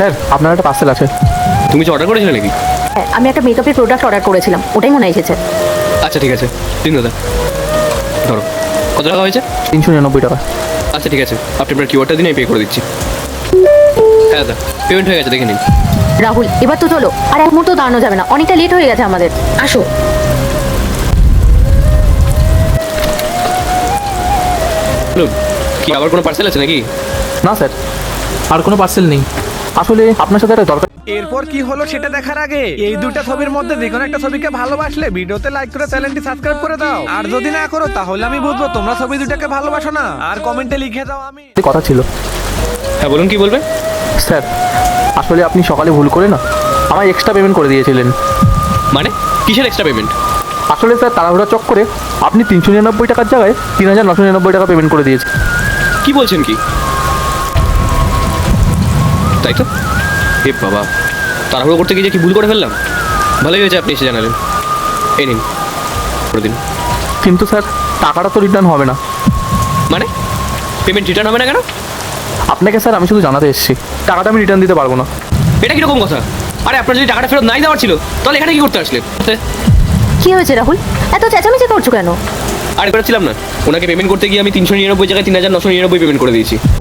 Sir আপনার একটা parcel আছে। তুমি কি অর্ডার করেছিলে নাকি? হ্যাঁ, আমি একটা মেকআপের প্রোডাক্ট অর্ডার করেছিলাম, ওটাই মনে হয় এসেছে। আচ্ছা ঠিক আছে, দিন দাদা। ধরো, কত টাকা হয়েছে? 399 টাকা। আচ্ছা ঠিক আছে, আপনি আপনার কিউআরটা দিন, আমি পে করে দিচ্ছি। হ্যাঁ দাদা, পেমেন্ট হয়ে গেছে, দেখে নিন। রাহুল, এবার তো চলো, আর এক মুহূর্ত দাঁড়ানো যাবে না, অনেকটা লেট হয়ে গেছে আমাদের। আসো। হ্যালো, কি আবার কোনো পার্সেল আছে নাকি? না স্যার, আর কোনো পার্সেল নেই। আসলে আপনার সাথে একটা দরকার। এরপর কি হলো সেটা দেখার আগে এই দুটো ছবির মধ্যে যে কোনো একটা ছবিকে ভালোবাসলে ভিডিওতে লাইক করে চ্যানেলটি সাবস্ক্রাইব করে দাও, আর যদি না করো তাহলে আমি বুঝবো তোমরা ছবি দুটাকে ভালোবাসো না। আর কমেন্টে লিখে দাও আমি। কথা ছিল। হ্যাঁ বলুন, কি বলবেন? স্যার আসলে আপনি সকালে ভুল করে না আমায় এক্সট্রা পেমেন্ট করে দিয়েছিলেন। মানে কিসের এক্সট্রা পেমেন্ট? আসলে স্যার তাড়াহুড়া চক্করে আপনি 399 টাকার জায়গায় 3999 টাকা পেমেন্ট করে দিয়েছেন। কি বলছেন কি? তাই তো? এ বাবা, তাড়াহুড়ো করতে গিয়ে যে কি ভুল করে ফেললাম। ভালোই হয়েছে আপনি এসে জানালেন। এই নিন, করে দিন। কিন্তু স্যার টাকাটা তো রিটার্ন হবে না। মানে পেমেন্ট রিটার্ন হবে না কেন? আপনাকে স্যার আমি শুধু জানাতে এসেছি, টাকাটা আমি রিটার্ন দিতে পারবো না। এটা কিরকম কথা? আরে আপনার যদি টাকাটা ফেরত নাই দেওয়ার ছিল তাহলে এখানে কি করতে আসলেন? কি হয়েছে রাহুল, এত চেঁচামেচি করছো কেন? আরে করেছিলাম না, ওনাকে পেমেন্ট করতে গিয়ে আমি 399 জায়গায় 3999 পেমেন্ট করে দিয়েছি।